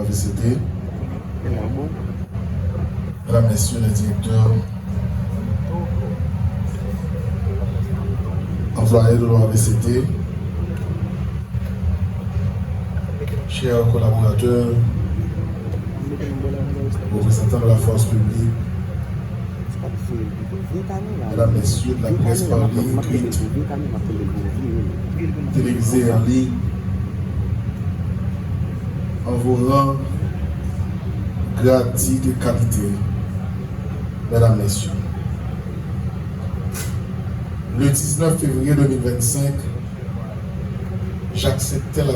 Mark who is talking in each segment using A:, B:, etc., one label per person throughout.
A: l'AVCT, mesdames, messieurs les directeurs, employés de l'AVCT, chers collaborateurs, représentants de la force publique, mesdames, messieurs de la presse par ligne, écrite, télévisée en ligne, en vos rangs, gratuits de qualité, mesdames, messieurs. Le 19 février 2025, j'acceptais la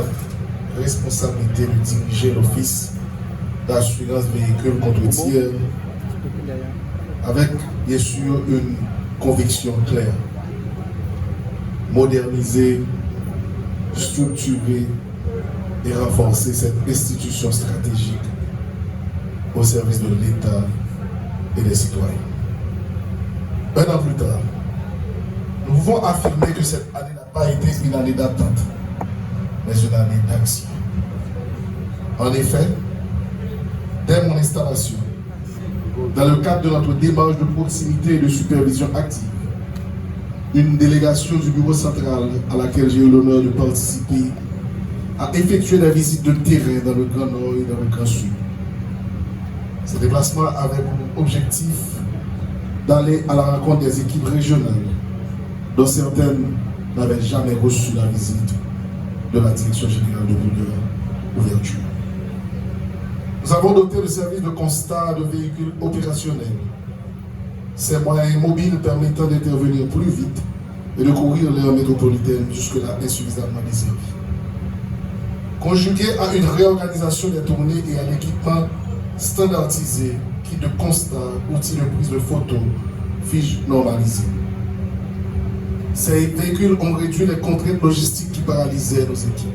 A: responsabilité de diriger l'office d'assurance véhicule contre tir avec, bien sûr, une conviction claire. Moderniser, structurer et renforcer cette institution stratégique au service de l'État et des citoyens. Un an plus tard, nous pouvons affirmer que cette année n'a pas été une année d'attente, mais une année d'action. En effet, dès mon installation, dans le cadre de notre démarche de proximité et de supervision active, une délégation du bureau central à laquelle j'ai eu l'honneur de participer a effectué des visites de terrain dans le Grand Nord et dans le Grand Sud. Ces déplacements avaient pour objectif d'aller à la rencontre des équipes régionales, dont certaines n'avaient jamais reçu la visite de la Direction générale de l'ouverture. Nous avons doté le service de constat de véhicules opérationnels. Ces moyens mobiles permettant d'intervenir plus vite et de courir l'aire métropolitaine jusque-là insuffisamment desservie. Conjugué à une réorganisation des tournées et à l'équipement standardisé, kit de constat, outils de prise de photos, fiches normalisées. Ces véhicules ont réduit les contraintes logistiques qui paralysaient nos équipes.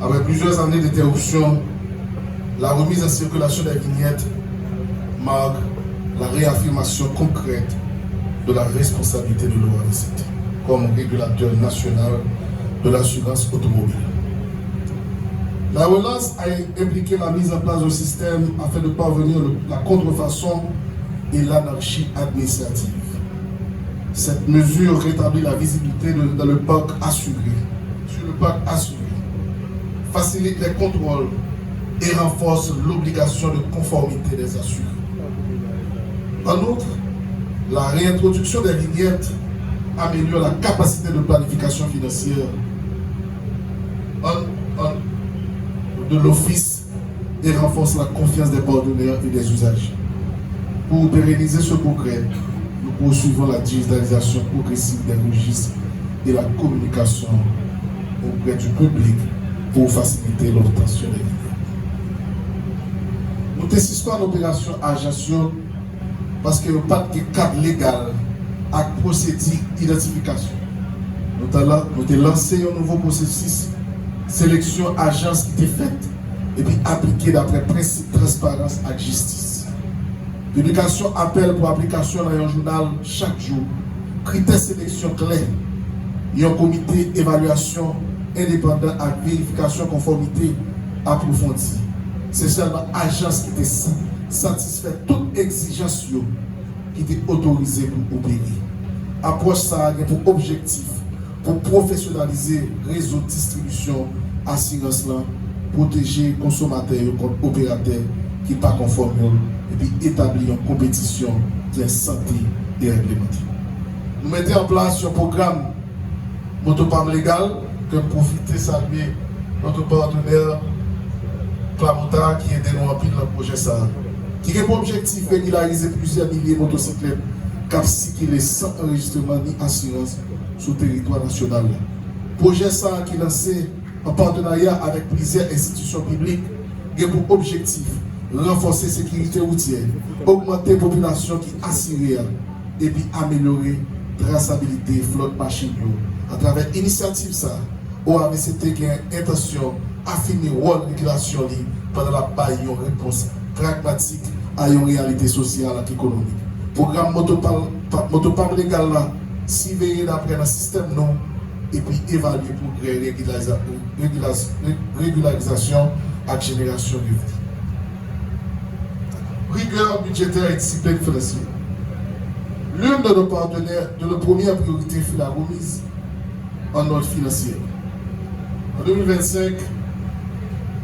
A: Après plusieurs années d'interruption, la remise en circulation des vignettes marque la réaffirmation concrète de la responsabilité de l'OAVCT comme régulateur national de l'assurance automobile. La relance a impliqué la mise en place d'un système afin de parvenir à la contrefaçon et l'anarchie administrative. Cette mesure rétablit la visibilité dans le parc assuré, facilite les contrôles et renforce l'obligation de conformité des assurés. En outre, la réintroduction des vignettes améliore la capacité de planification financière de l'office et renforce la confiance des partenaires et des usagers. Pour pérenniser ce progrès, nous poursuivons la digitalisation progressive des registres et la communication auprès du public pour faciliter l'obtention des vignettes. Nous testons en opération Ajaccio parce qu'il n'y a pas de cadre légal à procédure d'identification. Nous avons lancé un nouveau processus sélection agence qui était faite et puis appliquée d'après principe transparence et justice. Publication appel pour application dans un journal chaque jour. Critères sélection clairs. Il y a un comité évaluation indépendant à vérification conformité approfondie. C'est seulement l'agence qui était satisfait toute exigence qui était autorisée pour opérer. Approche ça a pour objectif pour professionnaliser le réseau de distribution assurance là, protéger consommateurs contre opérateurs qui ne sont pas conformes et puis établir une compétition qui est santé et réglementée. Nous mettons en place un programme Motopam légal que profiter saluer notre partenaire Clamota qui aide nous à pile dans le projet ça, qui a pour objectif de régulariser plusieurs milliers de motocyclettes qui sans enregistrement ni assurance sur le territoire national. Projet ça qui est lancé en partenariat avec plusieurs institutions publiques qui a pour objectif renforcer la sécurité routière, augmenter la population qui est assurée et puis améliorer la traçabilité flotte machine à travers l'initiative ça. OAVCT qui a intention d'affiner le rôle de régulation pendant la paille une réponse pragmatique à une réalité sociale et économique. Programme Motopam légal là, si veillé d'après le système non, et puis évaluer pour créer régularisation à génération de vie. Rigueur budgétaire et discipline financière. L'une de nos partenaires, de nos premières priorités fut la remise en ordre financier. En 2025,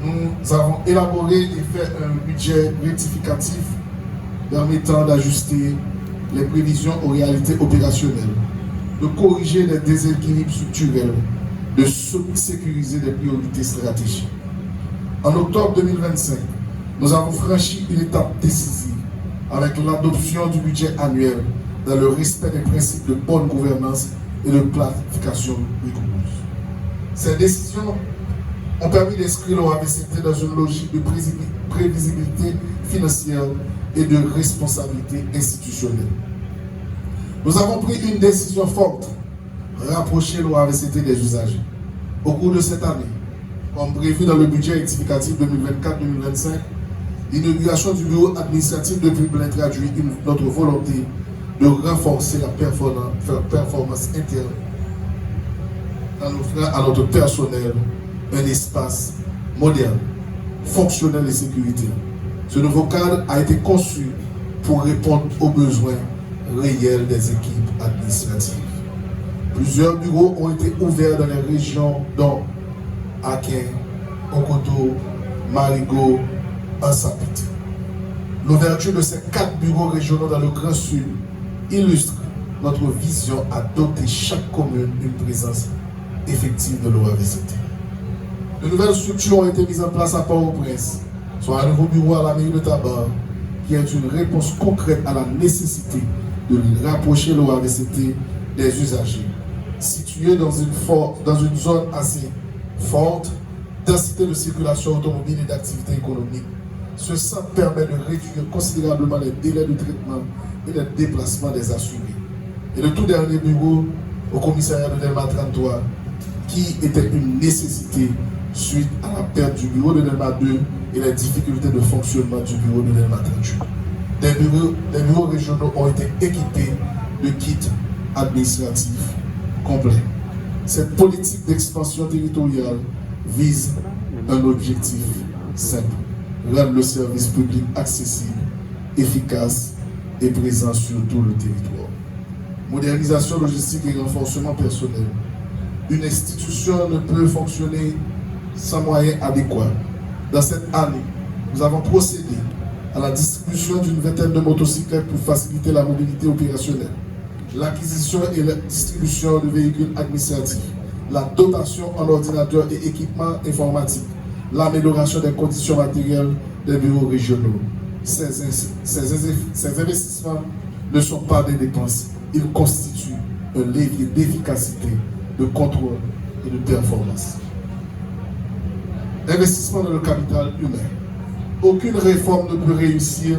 A: nous avons élaboré et fait un budget rectificatif permettant d'ajuster les prévisions aux réalités opérationnelles, de corriger les déséquilibres structurels, de sécuriser les priorités stratégiques. En octobre 2025, nous avons franchi une étape décisive avec l'adoption du budget annuel dans le respect des principes de bonne gouvernance et de planification rigoureuse. Ces décisions ont permis d'inscrire l'OAVCT dans une logique de prévisibilité financière et de responsabilité institutionnelle. Nous avons pris une décision forte, rapprocher l'OAVCT des usagers. Au cours de cette année, comme prévu dans le budget rectificatif 2024-2025, l'inauguration du bureau administratif de Dublin traduit notre volonté de renforcer la performance interne en offrant à notre personnel un espace moderne, fonctionnel et sécuritaire. Ce nouveau cadre a été conçu pour répondre aux besoins réels des équipes administratives. Plusieurs bureaux ont été ouverts dans les régions dont Aken, Okoto, Marigot, Ansapit. L'ouverture de ces 4 bureaux régionaux dans le Grand Sud illustre notre vision à doter chaque commune d'une présence effective de l'OAVCT. De nouvelles structures ont été mises en place à Port-au-Prince, soit un nouveau bureau à la mairie de Tabar, qui est une réponse concrète à la nécessité de rapprocher l'OAVCT des usagers. Situé dans une zone assez forte, densité de circulation automobile et d'activité économique, ce centre permet de réduire considérablement les délais de traitement et les déplacements des assurés. Et le tout dernier bureau au commissariat de Delma 33, qui était une nécessité suite à la perte du bureau de Delma 2 et les difficultés de fonctionnement du bureau de Delma 38. Des bureaux régionaux ont été équipés de kits administratifs complets. Cette politique d'expansion territoriale vise un objectif simple: rendre le service public accessible, efficace et présent sur tout le territoire. Modernisation logistique et renforcement personnel. Une institution ne peut fonctionner sans moyens adéquats. Dans cette année, nous avons procédé à la distribution d'une vingtaine de motocyclettes pour faciliter la mobilité opérationnelle, l'acquisition et la distribution de véhicules administratifs, la dotation en ordinateurs et équipements informatiques, l'amélioration des conditions matérielles des bureaux régionaux. Ces investissements ne sont pas des dépenses, ils constituent un levier d'efficacité, de contrôle et de performance. Investissement dans le capital humain. Aucune réforme ne peut réussir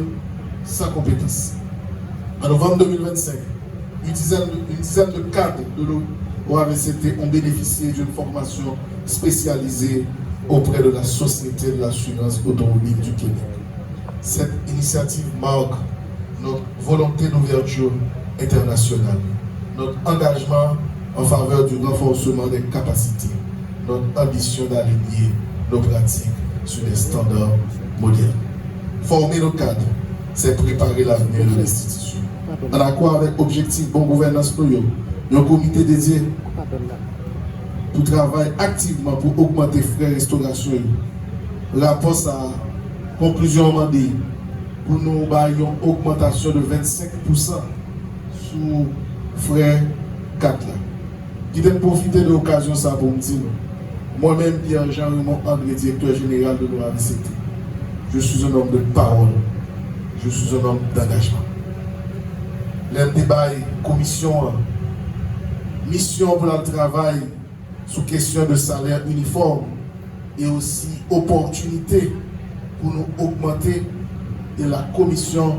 A: sans compétence. En novembre 2025, une dizaine de cadres de l'OAVCT ont bénéficié d'une formation spécialisée auprès de la Société de l'assurance automobile du Québec. Cette initiative marque notre volonté d'ouverture internationale, notre engagement en faveur du renforcement des capacités, notre ambition d'aligner nos pratiques sur les standards modernes. Former nos cadres, c'est préparer l'avenir de l'institution. En accord avec l'objectif bon gouvernance, un comité dédié pour travailler activement pour augmenter frais de restauration. Rapport à conclusion mandée pour nous une augmentation de 25% sur frais 4 là. Qui vient profiter de l'occasion ça pour me dire, moi-même Pierre-Jean Raymond André, directeur général de l'OAVCT, je suis un homme de parole, je suis un homme d'engagement. Les débats commission, mission pour le travail sous question de salaire uniforme et aussi opportunité pour nous augmenter, et la commission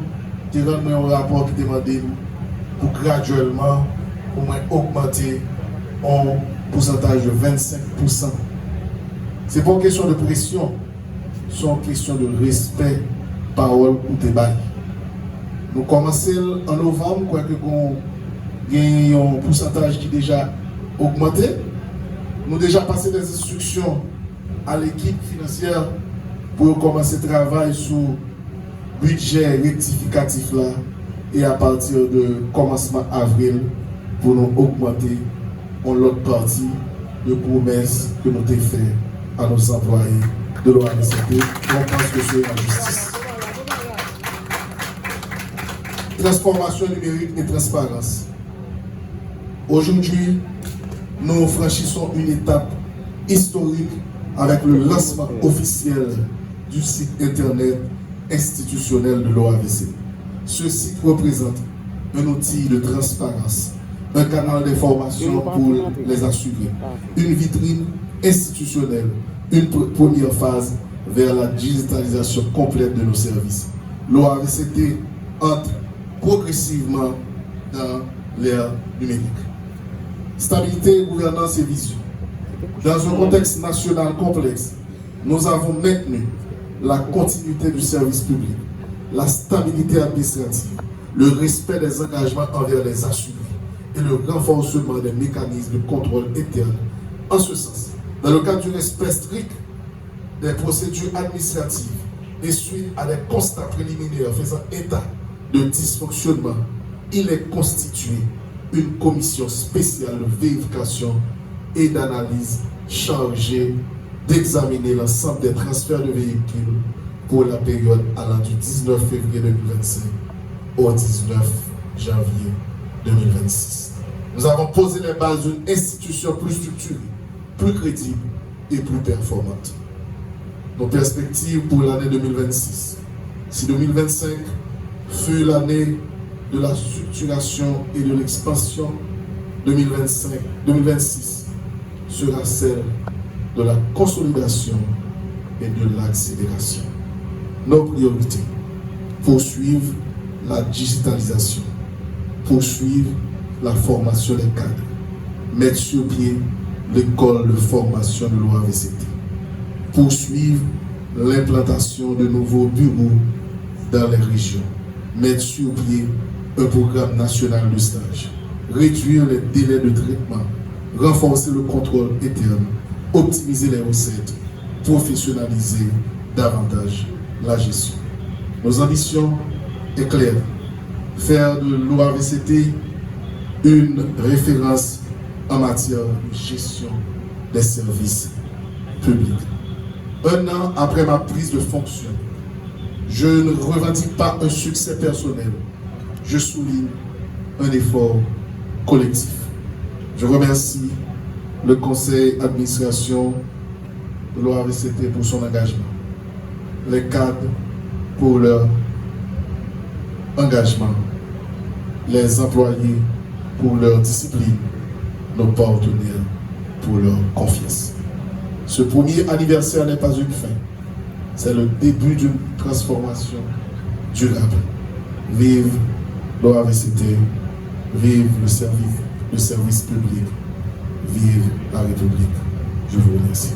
A: qui rend un rapport qui demande pour graduellement au moins augmenter en pourcentage de 25%. Ce n'est pas une question de pression, c'est une question de respect, parole ou débat. Nous commençons en novembre, quoi que nous avons un pourcentage qui est déjà augmenté, Nous avons déjà passé des instructions à l'équipe financière pour commencer le travail sur le budget rectificatif là et à partir de commencement avril pour nous augmenter en l'autre partie de promesses que nous avons fait à nos employés de l'OAVCT. On pense que c'est la justice. Transformation numérique et transparence. Aujourd'hui, nous franchissons une étape historique avec le lancement officiel du site internet institutionnel de l'OAVC. Ce site représente un outil de transparence, un canal d'information pour les assurés, une vitrine institutionnelle, une première phase vers la digitalisation complète de nos services. L'OAVCT entre progressivement dans l'ère numérique. Stabilité, gouvernance et vision. Dans un contexte national complexe, nous avons maintenu la continuité du service public, la stabilité administrative, le respect des engagements envers les assurés et le renforcement des mécanismes de contrôle interne. En ce sens, dans le cadre du respect strict des procédures administratives et suite à des constats préliminaires faisant état de dysfonctionnement, il est constitué une commission spéciale de vérification et d'analyse chargée d'examiner l'ensemble des transferts de véhicules pour la période allant du 19 février 2025 au 19 janvier 2026. Nous avons posé les bases d'une institution plus structurée, plus crédible et plus performante. Nos perspectives pour l'année 2026. Si 2025 fut l'année de la structuration et de l'expansion, 2026 sera celle de la consolidation et de l'accélération. Nos priorités: poursuivre la digitalisation, poursuivre la formation des cadres, mettre sur pied l'école de formation de l'OAVCT, poursuivre l'implantation de nouveaux bureaux dans les régions, mettre sur pied un programme national de stage, réduire les délais de traitement, renforcer le contrôle interne, optimiser les recettes, professionnaliser davantage la gestion. Nos ambitions est claire: faire de l'OAVCT une référence en matière de gestion des services publics. Un an après ma prise de fonction, je ne revendique pas un succès personnel. Je souligne un effort collectif. Je remercie le conseil d'administration de l'OAVCT pour son engagement, les cadres pour leur engagement, les employés pour leur discipline, nos partenaires pour leur confiance. Ce premier anniversaire n'est pas une fin, c'est le début d'une transformation durable. Vive l'OAVCT, vive le service public, vive la République. Je vous remercie.